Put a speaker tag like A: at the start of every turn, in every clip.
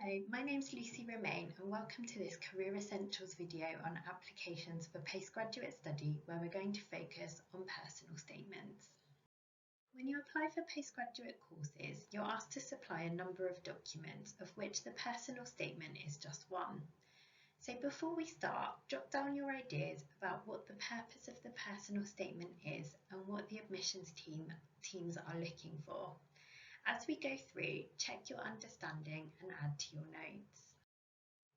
A: Hello, my name's Lucy Romain and welcome to this Career Essentials video on applications for postgraduate study where we're going to focus on personal statements. When you apply for postgraduate courses, you're asked to supply a number of documents, of which the personal statement is just one. So before we start, jot down your ideas about what the purpose of the personal statement is and what the admissions teams are looking for. As we go through, check your understanding and add to your notes.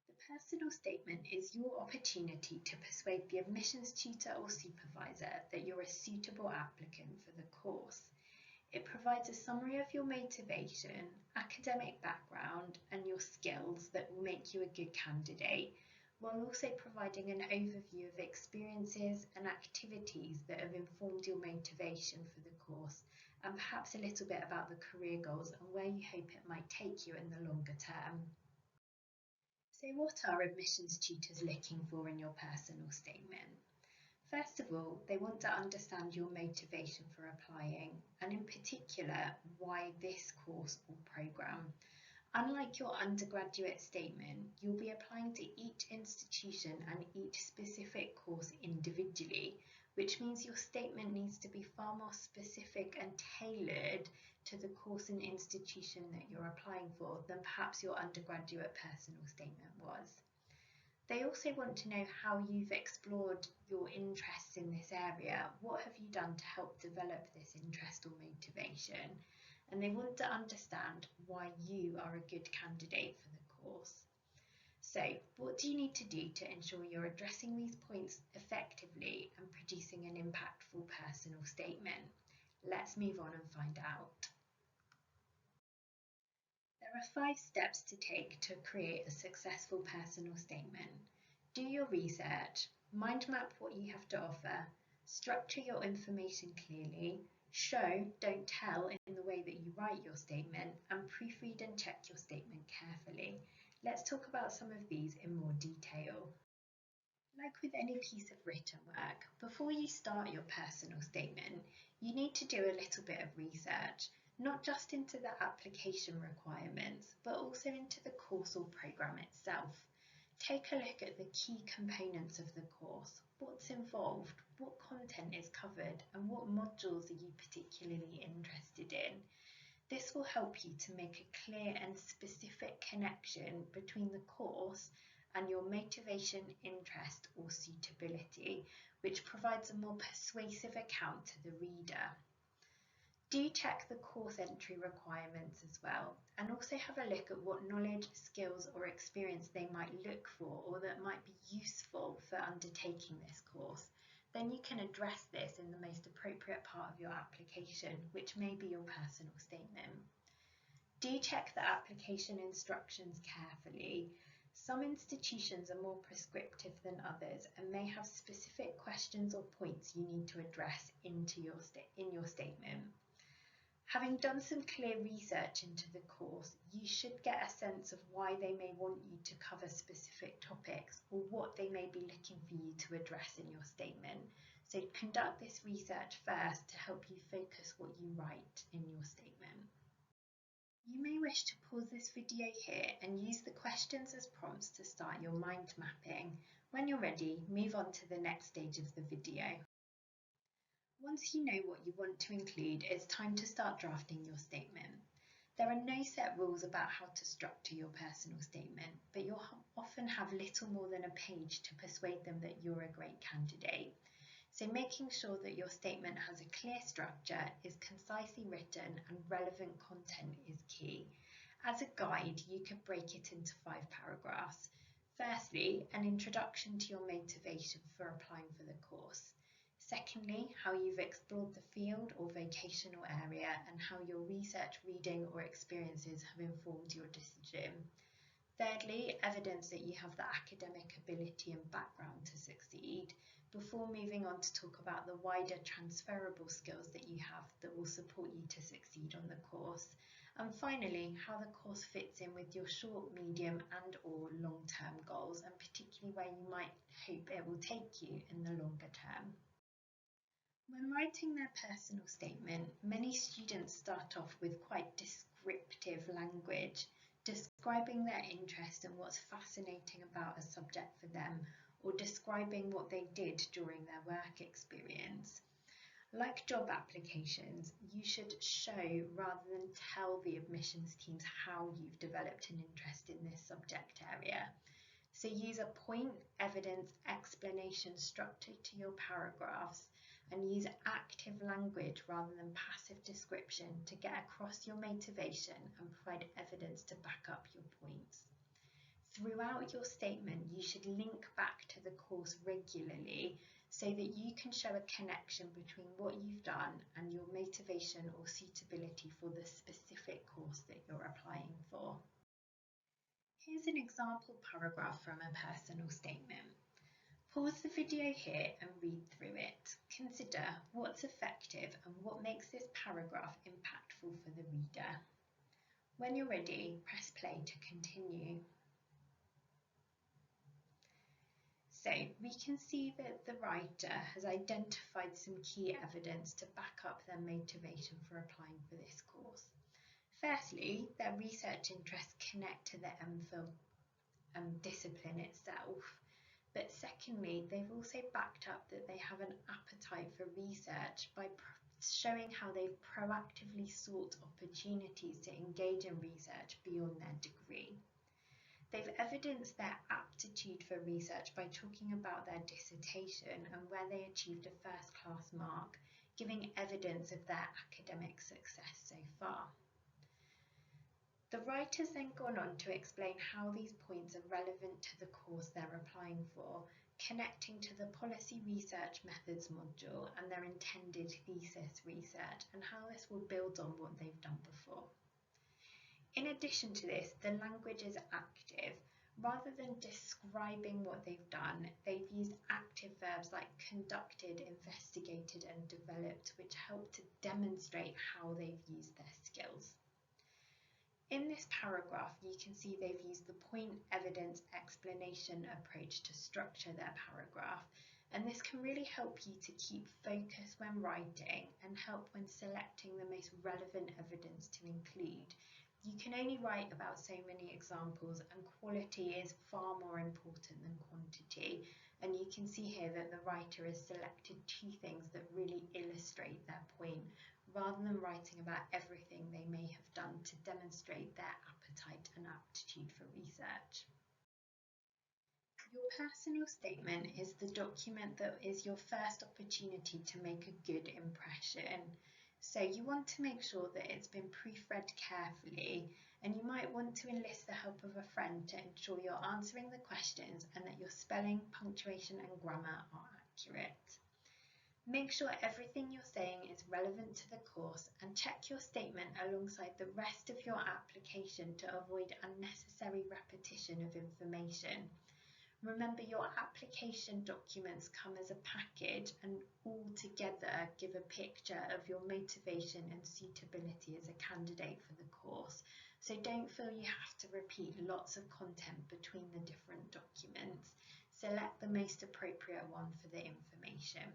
A: The personal statement is your opportunity to persuade the admissions tutor or supervisor that you're a suitable applicant for the course. It provides a summary of your motivation, academic background, and your skills that will make you a good candidate, while also providing an overview of experiences and activities that have informed your motivation for the course, and perhaps a little bit about the career goals and where you hope it might take you in the longer term. So what are admissions tutors looking for in your personal statement? First of all, they want to understand your motivation for applying, and in particular, why this course or programme. Unlike your undergraduate statement, you'll be applying to each institution and each specific course individually, which means your statement needs to be far more specific and tailored to the course and institution that you're applying for than perhaps your undergraduate personal statement was. They also want to know how you've explored your interests in this area. What have you done to help develop this interest or motivation? And they want to understand why you are a good candidate for the course. So, what do you need to do to ensure you're addressing these points effectively and producing an impactful personal statement? Let's move on and find out. There are 5 steps to take to create a successful personal statement. Do your research, mind map what you have to offer, structure your information clearly, show, don't tell in the way that you write your statement, and proofread and check your statement carefully. Let's talk about some of these in more detail. Like with any piece of written work, before you start your personal statement, you need to do a little bit of research, not just into the application requirements, but also into the course or programme itself. Take a look at the key components of the course, what's involved, what content is covered, and what modules are you particularly interested in. This will help you to make a clear and specific connection between the course and your motivation, interest, or suitability, which provides a more persuasive account to the reader. Do check the course entry requirements as well, and also have a look at what knowledge, skills, or experience they might look for or that might be useful for undertaking this course. Then you can address this in the most appropriate part of your application, which may be your personal statement. Do check the application instructions carefully. Some institutions are more prescriptive than others and may have specific questions or points you need to address in your statement. Having done some clear research into the course, you should get a sense of why they may want you to cover specific topics or what they may be looking for you to address in your statement. So conduct this research first to help you focus what you write in your statement. You may wish to pause this video here and use the questions as prompts to start your mind mapping. When you're ready, move on to the next stage of the video. Once you know what you want to include, it's time to start drafting your statement. There are no set rules about how to structure your personal statement, but you'll often have little more than a page to persuade them that you're a great candidate. So making sure that your statement has a clear structure, is concisely written, and relevant content is key. As a guide, you could break it into 5 paragraphs. Firstly, an introduction to your motivation for applying for the course. Secondly, how you've explored the field or vocational area and how your research, reading or experiences have informed your decision. Thirdly, evidence that you have the academic ability and background to succeed, before moving on to talk about the wider transferable skills that you have that will support you to succeed on the course. And finally, how the course fits in with your short, medium and or long-term goals, and particularly where you might hope it will take you in the longer term. When writing their personal statement, many students start off with quite descriptive language. describing their interest and what's fascinating about a subject for them, or describing what they did during their work experience. Like job applications, you should show rather than tell the admissions teams how you've developed an interest in this subject area. So use a point, evidence, explanation structure to your paragraphs, and use active language rather than passive description to get across your motivation and provide evidence to back up your points. Throughout your statement, you should link back to the course regularly so that you can show a connection between what you've done and your motivation or suitability for the specific course that you're applying for. Here's an example paragraph from a personal statement. Pause the video here and read through it. Consider what's effective and what makes this paragraph impactful for the reader. When you're ready, press play to continue. So we can see that the writer has identified some key evidence to back up their motivation for applying for this course. Firstly, their research interests connect to the MPhil discipline itself. But secondly, they've also backed up that they have an appetite for research by showing how they've proactively sought opportunities to engage in research beyond their degree. They've evidenced their aptitude for research by talking about their dissertation and where they achieved a first-class mark, giving evidence of their academic success so far. The writer's then gone on to explain how these points are relevant to the course they're applying for, connecting to the policy research methods module and their intended thesis research, and how this will build on what they've done before. In addition to this, the language is active. Rather than describing what they've done, they've used active verbs like conducted, investigated, and developed, which help to demonstrate how they've used their skills. In this paragraph, you can see they've used the point, evidence, explanation approach to structure their paragraph, and this can really help you to keep focus when writing and help when selecting the most relevant evidence to include. You can only write about so many examples, and quality is far more important than quantity. And you can see here that the writer has selected two things that really illustrate their point, rather than writing about everything they may have done to demonstrate their appetite and aptitude for research. Your personal statement is the document that is your first opportunity to make a good impression. So you want to make sure that it's been proofread carefully, and you might want to enlist the help of a friend to ensure you're answering the questions and that your spelling, punctuation and grammar are accurate. Make sure everything you're saying is relevant to the course, and check your statement alongside the rest of your application to avoid unnecessary repetition of information. Remember, your application documents come as a package and all together give a picture of your motivation and suitability as a candidate for the course. So don't feel you have to repeat lots of content between the different documents. Select the most appropriate one for the information.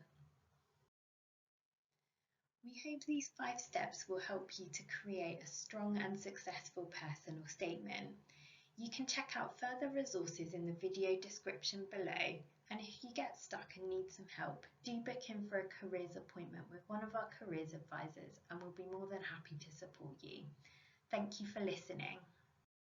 A: We hope these 5 steps will help you to create a strong and successful personal statement. You can check out further resources in the video description below, and if you get stuck and need some help, do book in for a careers appointment with one of our careers advisors, and we'll be more than happy to support you. Thank you for listening.